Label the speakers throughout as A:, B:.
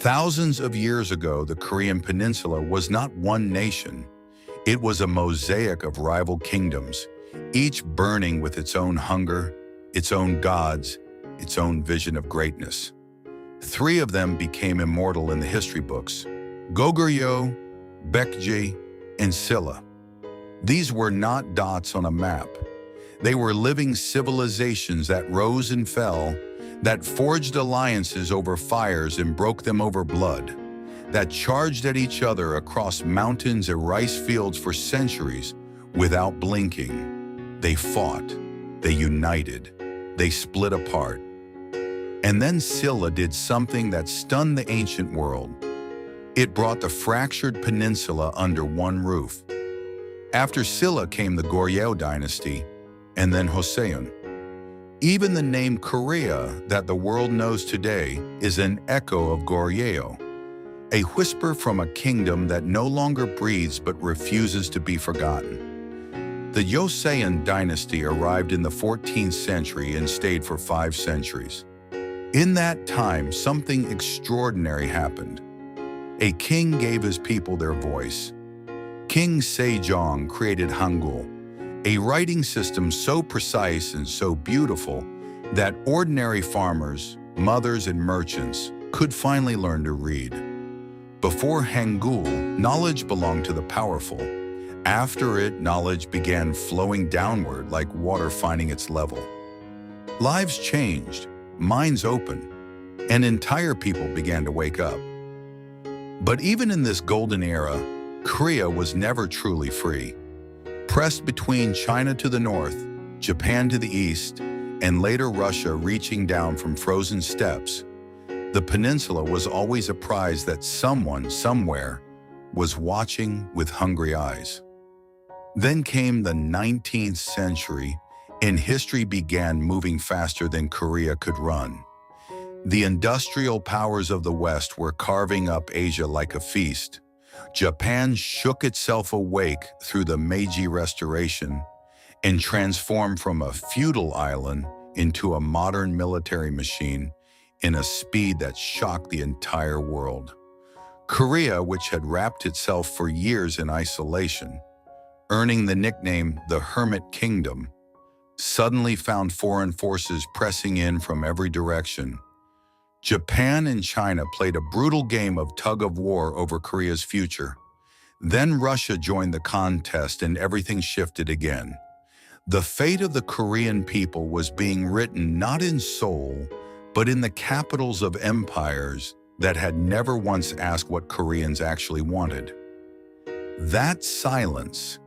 A: Thousands of years ago, the Korean Peninsula was not one nation. It was a mosaic of rival kingdoms, each burning with its own hunger, its own gods, its own vision of greatness. Three of them became immortal in the history books: Goguryeo, Baekje, and Silla. These were not dots on a map. They were living civilizations that rose and fell, that forged alliances over fires and broke them over blood, that charged at each other across mountains and rice fields for centuries without blinking. They fought, they united, they split apart. And then Silla did something that stunned the ancient world. It brought the fractured peninsula under one roof. After Silla came the Goryeo dynasty, and then Joseon. Even the name Korea that the world knows today is an echo of Goryeo, a whisper from a kingdom that no longer breathes but refuses to be forgotten. The Joseon dynasty arrived in the 14th century and stayed for 5 centuries. In that time, something extraordinary happened. A king gave his people their voice. King Sejong created Hangul, a writing system so precise and so beautiful that ordinary farmers, mothers, and merchants could finally learn to read. Before Hangul, knowledge belonged to the powerful. After it, knowledge began flowing downward like water finding its level. Lives changed, minds opened, and entire people began to wake up. But even in this golden era, Korea was never truly free. Pressed between China to the north, Japan to the east, and later Russia reaching down from frozen steppes, the peninsula was always a prize that someone, somewhere, was watching with hungry eyes. Then came the 19th century, and history began moving faster than Korea could run. The industrial powers of the West were carving up Asia like a feast. Japan shook itself awake through the Meiji Restoration and transformed from a feudal island into a modern military machine in a speed that shocked the entire world. Korea, which had wrapped itself for years in isolation, earning the nickname the Hermit Kingdom, suddenly found foreign forces pressing in from every direction. Japan and China played a brutal game of tug-of-war over Korea's future. Then Russia joined the contest and everything shifted again. The fate of the Korean people was being written not in Seoul, but in the capitals of empires that had never once asked what Koreans actually wanted. That silence,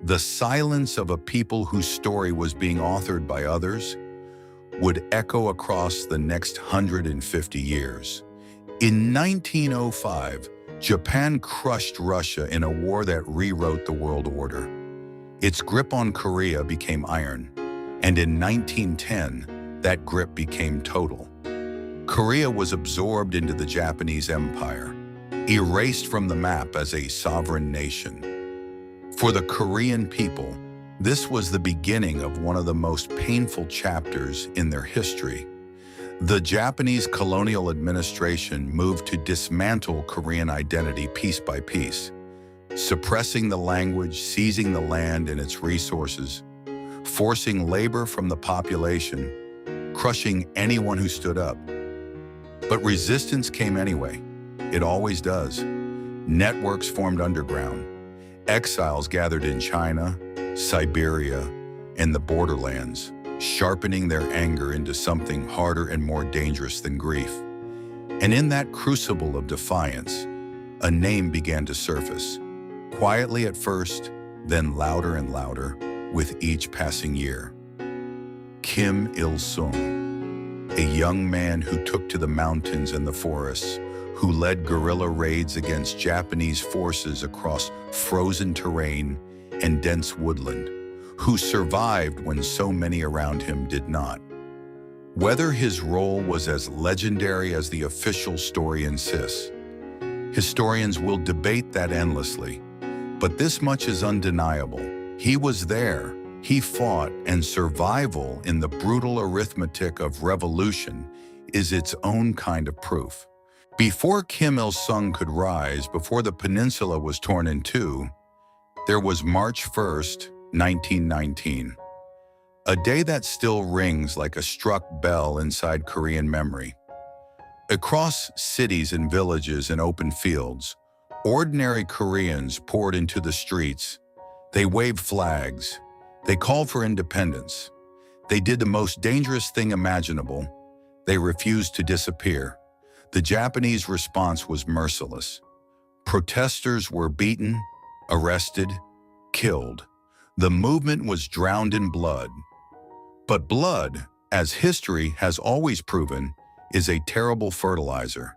A: the silence of a people whose story was being authored by others, would echo across the next 150 years. In 1905, Japan crushed Russia in a war that rewrote the world order. Its grip on Korea became iron, and in 1910, that grip became total. Korea was absorbed into the Japanese Empire, erased from the map as a sovereign nation. For the Korean people, this was the beginning of one of the most painful chapters in their history. The Japanese colonial administration moved to dismantle Korean identity piece by piece, suppressing the language, seizing the land and its resources, forcing labor from the population, crushing anyone who stood up. But resistance came anyway. It always does. Networks formed underground. Exiles gathered in China, Siberia, and the borderlands, sharpening their anger into something harder and more dangerous than grief. And in that crucible of defiance, a name began to surface, quietly at first, then louder and louder with each passing year. Kim Il-sung, a young man who took to the mountains and the forests, who led guerrilla raids against Japanese forces across frozen terrain and dense woodland, who survived when so many around him did not. Whether his role was as legendary as the official story insists, historians will debate that endlessly, but this much is undeniable. He was there, he fought, and survival in the brutal arithmetic of revolution is its own kind of proof. Before Kim Il-sung could rise, before the peninsula was torn in two, there was March 1st, 1919. A day that still rings like a struck bell inside Korean memory. Across cities and villages and open fields, ordinary Koreans poured into the streets. They waved flags. They called for independence. They did the most dangerous thing imaginable. They refused to disappear. The Japanese response was merciless. Protesters were beaten, arrested, killed. The movement was drowned in blood. But blood, as history has always proven, is a terrible fertilizer.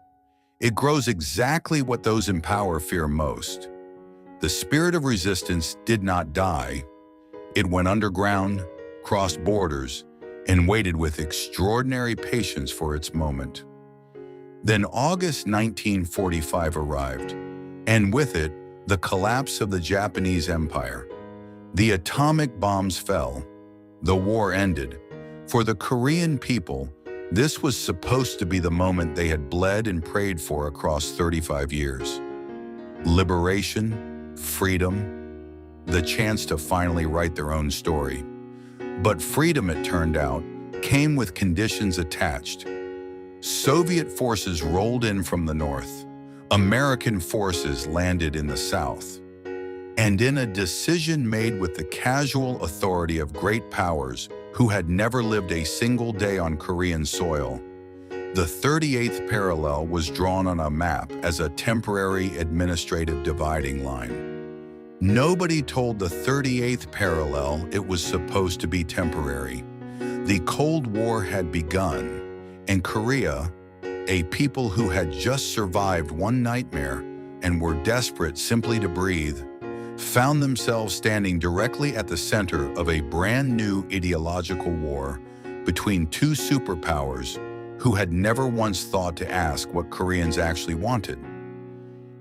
A: It grows exactly what those in power fear most. The spirit of resistance did not die. It went underground, crossed borders, and waited with extraordinary patience for its moment. Then August 1945 arrived, and with it, the collapse of the Japanese Empire. The atomic bombs fell. The war ended. For the Korean people, this was supposed to be the moment they had bled and prayed for across 35 years. Liberation, freedom, the chance to finally write their own story. But freedom, it turned out, came with conditions attached. Soviet forces rolled in from the north. American forces landed in the south. And in a decision made with the casual authority of great powers who had never lived a single day on Korean soil, the 38th parallel was drawn on a map as a temporary administrative dividing line. Nobody told the 38th parallel it was supposed to be temporary. The Cold War had begun, and Korea, a people who had just survived one nightmare and were desperate simply to breathe, found themselves standing directly at the center of a brand new ideological war between two superpowers who had never once thought to ask what Koreans actually wanted.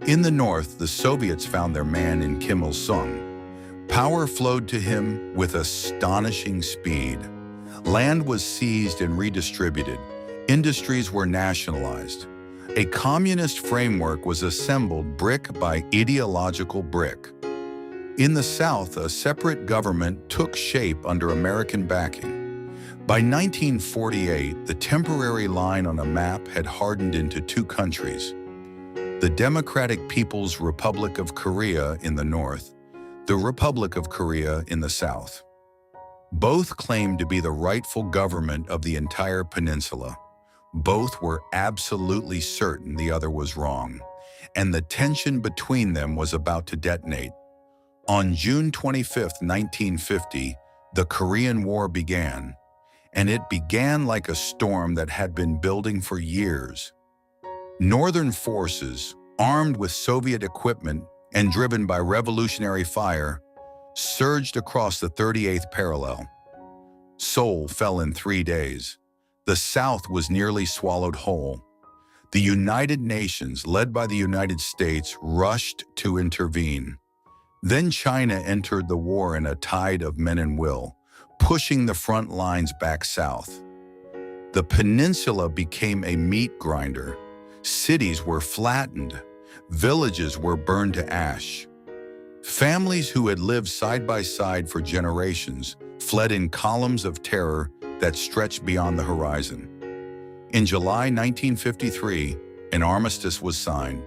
A: In the north, the Soviets found their man in Kim Il-sung. Power flowed to him with astonishing speed. Land was seized and redistributed. Industries were nationalized. A communist framework was assembled brick by ideological brick. In the South, a separate government took shape under American backing. By 1948, the temporary line on a map had hardened into two countries: the Democratic People's Republic of Korea in the north, the Republic of Korea in the south. Both claimed to be the rightful government of the entire peninsula. Both were absolutely certain the other was wrong, and the tension between them was about to detonate. On June 25, 1950, the Korean War began, and it began like a storm that had been building for years. Northern forces, armed with Soviet equipment and driven by revolutionary fire, surged across the 38th parallel. Seoul fell in 3 days. The South was nearly swallowed whole. The United Nations, led by the United States, rushed to intervene. Then China entered the war in a tide of men and will, pushing the front lines back south. The peninsula became a meat grinder. Cities were flattened. Villages were burned to ash. Families who had lived side by side for generations fled in columns of terror that stretched beyond the horizon. In July 1953, an armistice was signed.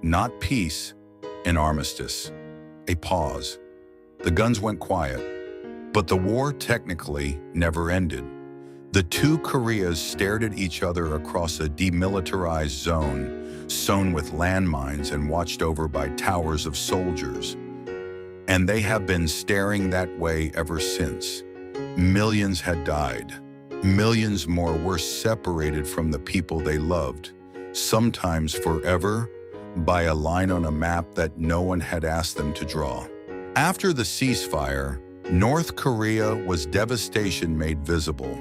A: Not peace, an armistice. A pause. The guns went quiet, but the war technically never ended. The two Koreas stared at each other across a demilitarized zone, sown with landmines and watched over by towers of soldiers. And they have been staring that way ever since. Millions had died. Millions more were separated from the people they loved, sometimes forever, by a line on a map that no one had asked them to draw. After the ceasefire, North Korea was devastation made visible.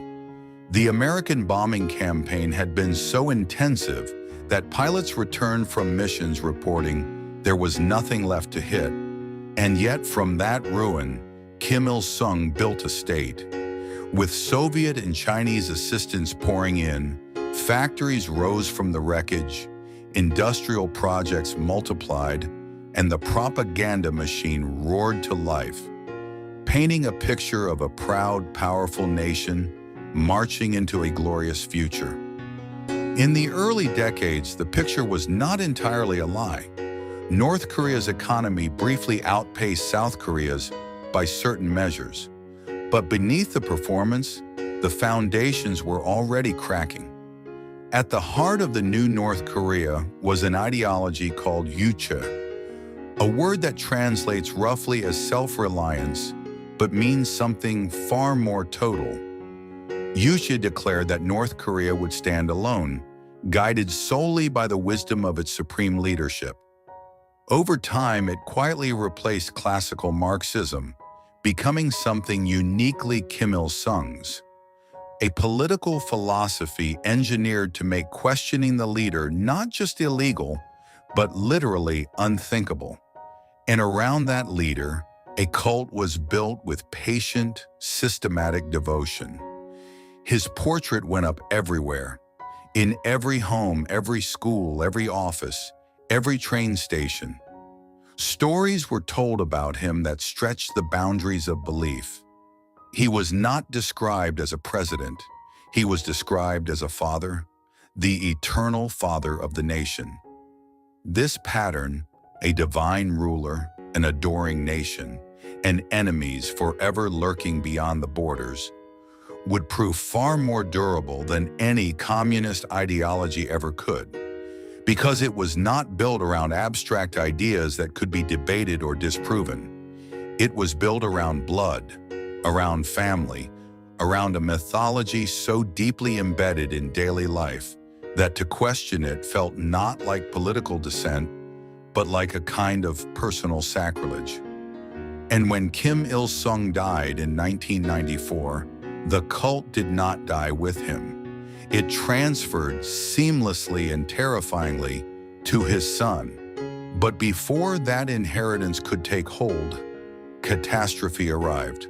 A: The American bombing campaign had been so intensive that pilots returned from missions reporting there was nothing left to hit. And yet from that ruin, Kim Il-sung built a state. With Soviet and Chinese assistance pouring in, factories rose from the wreckage, Industrial projects multiplied, and the propaganda machine roared to life, painting a picture of a proud, powerful nation marching into a glorious future. In the early decades, the picture was not entirely a lie. North Korea's economy briefly outpaced South Korea's by certain measures. But beneath the performance, the foundations were already cracking. At the heart of the new North Korea was an ideology called yuche, a word that translates roughly as self-reliance, but means something far more total. Yuche declared that North Korea would stand alone, guided solely by the wisdom of its supreme leadership. Over time, it quietly replaced classical Marxism, becoming something uniquely Kim Il-sung's, a political philosophy engineered to make questioning the leader not just illegal, but literally unthinkable. And around that leader, a cult was built with patient, systematic devotion. His portrait went up everywhere, in every home, every school, every office, every train station. Stories were told about him that stretched the boundaries of belief. He was not described as a president. He was described as a father, the eternal father of the nation. This pattern, a divine ruler, an adoring nation, and enemies forever lurking beyond the borders, would prove far more durable than any communist ideology ever could, because it was not built around abstract ideas that could be debated or disproven. It was built around blood, around family, around a mythology so deeply embedded in daily life that to question it felt not like political dissent, but like a kind of personal sacrilege. And when Kim Il-sung died in 1994, the cult did not die with him. It transferred seamlessly and terrifyingly to his son. But before that inheritance could take hold, catastrophe arrived.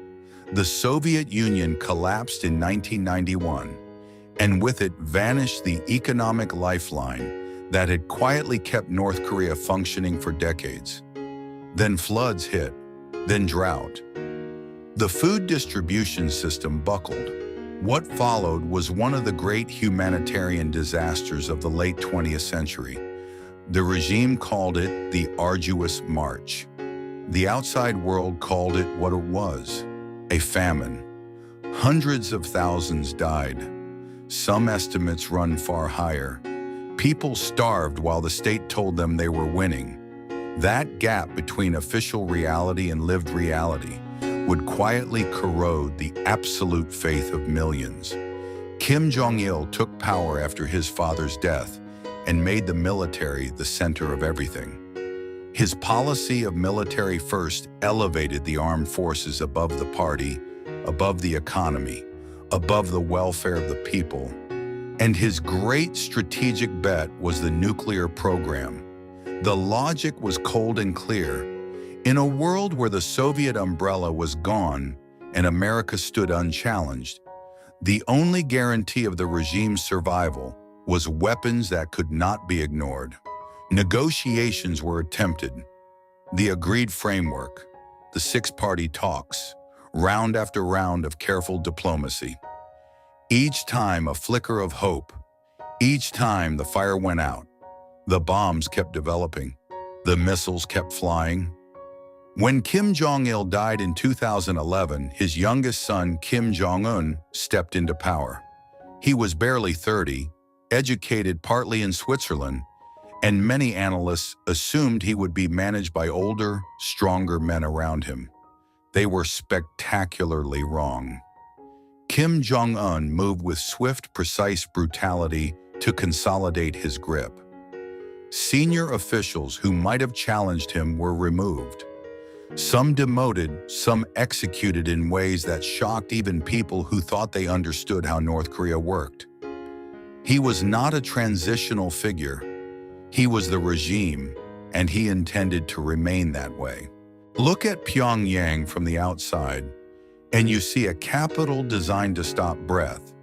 A: The Soviet Union collapsed in 1991, and with it vanished the economic lifeline that had quietly kept North Korea functioning for decades. Then floods hit, then drought. The food distribution system buckled. What followed was one of the great humanitarian disasters of the late 20th century. The regime called it the Arduous March. The outside world called it what it was, a famine. Hundreds of thousands died. Some estimates run far higher. People starved while the state told them they were winning. That gap between official reality and lived reality would quietly corrode the absolute faith of millions. Kim Jong-il took power after his father's death and made the military the center of everything. His policy of military first elevated the armed forces above the party, above the economy, above the welfare of the people. And his great strategic bet was the nuclear program. The logic was cold and clear. In a world where the Soviet umbrella was gone and America stood unchallenged, the only guarantee of the regime's survival was weapons that could not be ignored. Negotiations were attempted. The agreed framework, the six-party talks, round after round of careful diplomacy. Each time a flicker of hope, each time the fire went out. The bombs kept developing. The missiles kept flying. When Kim Jong-il died in 2011, his youngest son, Kim Jong-un, stepped into power. He was barely 30, educated partly in Switzerland, and many analysts assumed he would be managed by older, stronger men around him. They were spectacularly wrong. Kim Jong-un moved with swift, precise brutality to consolidate his grip. Senior officials who might have challenged him were removed. Some demoted, some executed in ways that shocked even people who thought they understood how North Korea worked. He was not a transitional figure. He was the regime, and he intended to remain that way. Look at Pyongyang from the outside, and you see a capital designed to stop breath.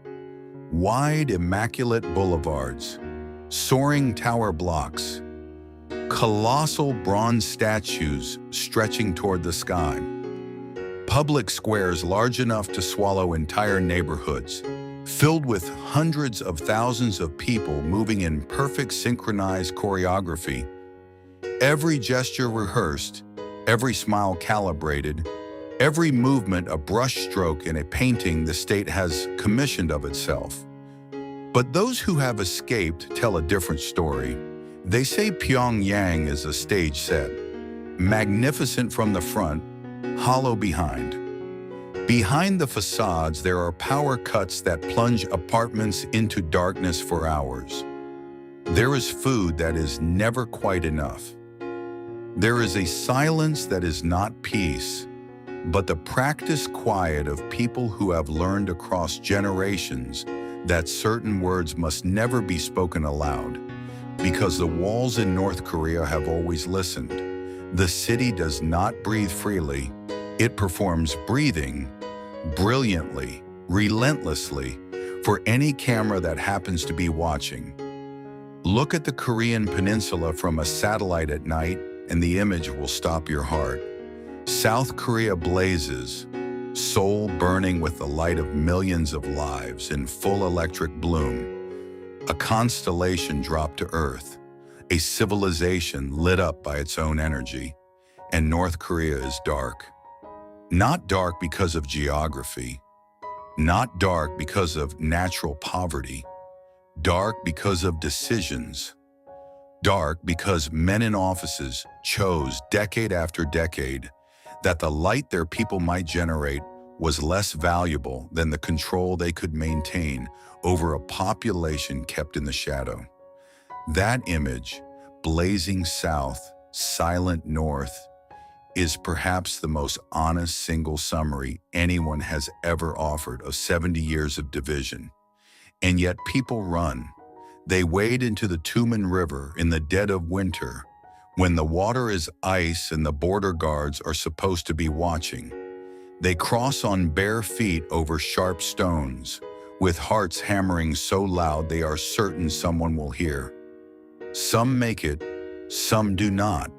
A: Wide, immaculate boulevards, Soaring tower blocks, colossal bronze statues stretching toward the sky, public squares large enough to swallow entire neighborhoods, filled with hundreds of thousands of people moving in perfect synchronized choreography, every gesture rehearsed, every smile calibrated, every movement a brushstroke in a painting the state has commissioned of itself. But those who have escaped tell a different story. They say Pyongyang is a stage set, magnificent from the front, hollow behind. Behind the facades, there are power cuts that plunge apartments into darkness for hours. There is food that is never quite enough. There is a silence that is not peace, but the practiced quiet of people who have learned across generations that certain words must never be spoken aloud, because the walls in North Korea have always listened. The city does not breathe freely. It performs breathing brilliantly, relentlessly, for any camera that happens to be watching. Look at the Korean Peninsula from a satellite at night, and the image will stop your heart. South Korea blazes, Seoul burning with the light of millions of lives in full electric bloom. A constellation dropped to Earth, a civilization lit up by its own energy. And North Korea is dark. Not dark because of geography, not dark because of natural poverty, dark because of decisions, dark because men in offices chose decade after decade that the light their people might generate was less valuable than the control they could maintain over a population kept in the shadow. That image, blazing south, silent north, is perhaps the most honest single summary anyone has ever offered of 70 years of division. And yet people run. They wade into the Tumen River in the dead of winter, when the water is ice and the border guards are supposed to be watching. They cross on bare feet over sharp stones, with hearts hammering so loud they are certain someone will hear. Some make it, some do not.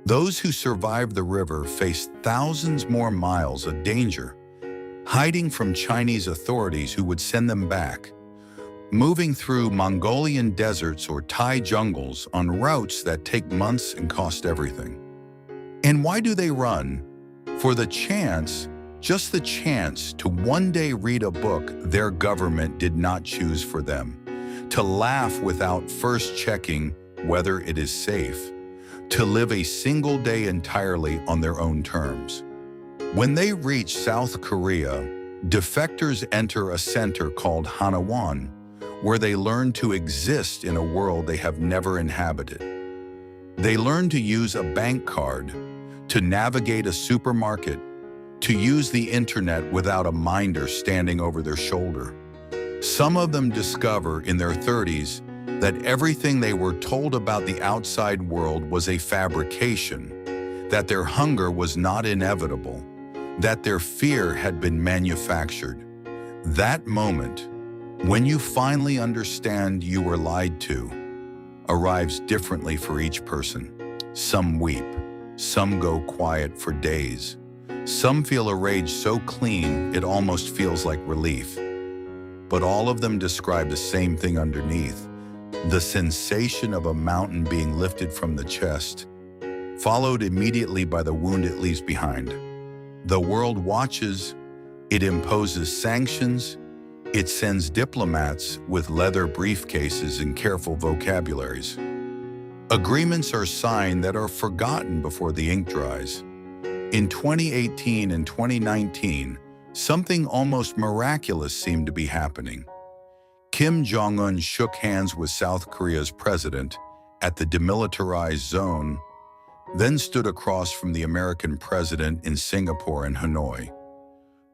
A: Those who survive the river face thousands more miles of danger, hiding from Chinese authorities who would send them back, moving through Mongolian deserts or Thai jungles on routes that take months and cost everything. And why do they run? For the chance, just the chance, to one day read a book their government did not choose for them, to laugh without first checking whether it is safe, to live a single day entirely on their own terms. When they reach South Korea, defectors enter a center called Hanawan, where they learn to exist in a world they have never inhabited. They learn to use a bank card, to navigate a supermarket, to use the internet without a minder standing over their shoulder. Some of them discover in their 30s that everything they were told about the outside world was a fabrication, that their hunger was not inevitable, that their fear had been manufactured. That moment, when you finally understand you were lied to, arrives differently for each person. Some weep, some go quiet for days. Some feel a rage so clean it almost feels like relief. But all of them describe the same thing underneath, the sensation of a mountain being lifted from the chest, followed immediately by the wound it leaves behind. The world watches, it imposes sanctions, it sends diplomats with leather briefcases and careful vocabularies. Agreements are signed that are forgotten before the ink dries. In 2018 and 2019, something almost miraculous seemed to be happening. Kim Jong-un shook hands with South Korea's president at the demilitarized zone, then stood across from the American president in Singapore and Hanoi.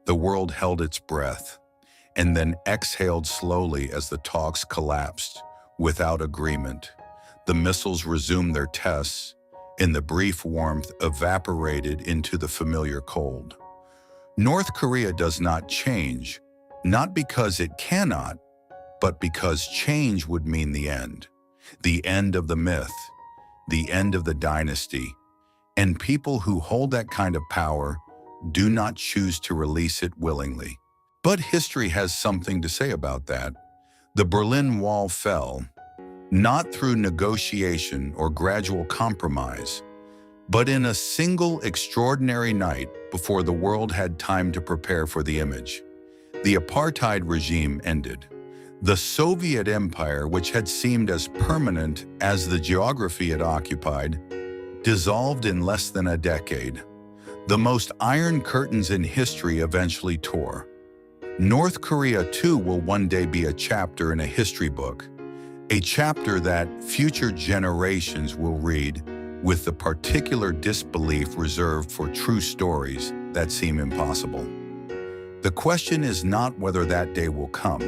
A: The world held its breath, and then exhaled slowly as the talks collapsed, without agreement. The missiles resumed their tests, and the brief warmth evaporated into the familiar cold. North Korea does not change, not because it cannot, but because change would mean the end of the myth, the end of the dynasty, and people who hold that kind of power do not choose to release it willingly. But history has something to say about that. The Berlin Wall fell, not through negotiation or gradual compromise, but in a single extraordinary night before the world had time to prepare for the image. The apartheid regime ended. The Soviet Empire, which had seemed as permanent as the geography it occupied, dissolved in less than a decade. The most iron curtains in history eventually tore. North Korea, too, will one day be a chapter in a history book, a chapter that future generations will read with the particular disbelief reserved for true stories that seem impossible. The question is not whether that day will come.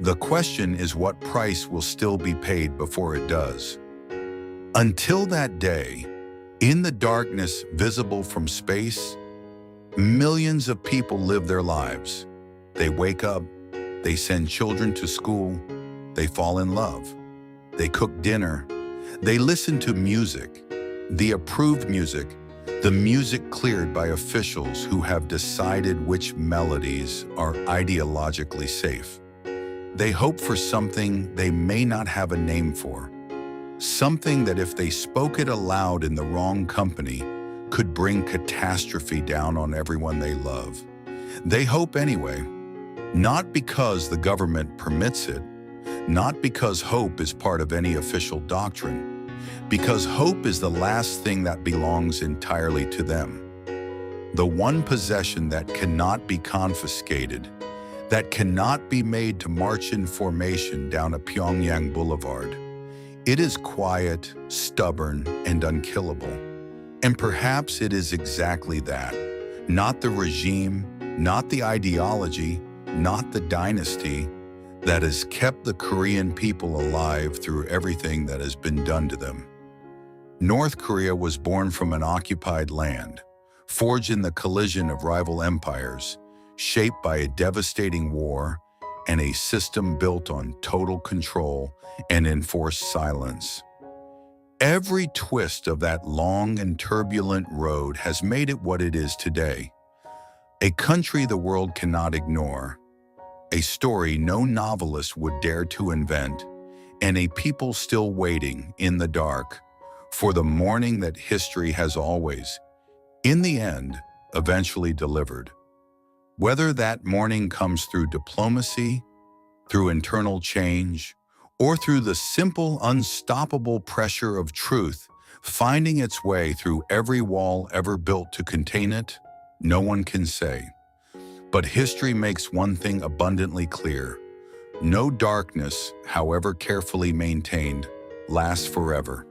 A: The question is what price will still be paid before it does. Until that day, in the darkness visible from space, millions of people live their lives. They wake up, they send children to school, they fall in love, they cook dinner, they listen to music, the approved music, the music cleared by officials who have decided which melodies are ideologically safe. They hope for something they may not have a name for, something that if they spoke it aloud in the wrong company could bring catastrophe down on everyone they love. They hope anyway, not because the government permits it, not because hope is part of any official doctrine, because hope is the last thing that belongs entirely to them. The one possession that cannot be confiscated, that cannot be made to march in formation down a Pyongyang boulevard. It is quiet, stubborn, and unkillable. And perhaps it is exactly that. Not the regime, not the ideology, not the dynasty that has kept the Korean people alive through everything that has been done to them. North Korea was born from an occupied land, forged in the collision of rival empires, shaped by a devastating war and a system built on total control and enforced silence. Every twist of that long and turbulent road has made it what it is today. A country the world cannot ignore, a story no novelist would dare to invent, and a people still waiting in the dark for the morning that history has always, in the end, eventually delivered. Whether that morning comes through diplomacy, through internal change, or through the simple, unstoppable pressure of truth finding its way through every wall ever built to contain it, no one can say. But history makes one thing abundantly clear. No darkness, however carefully maintained, lasts forever.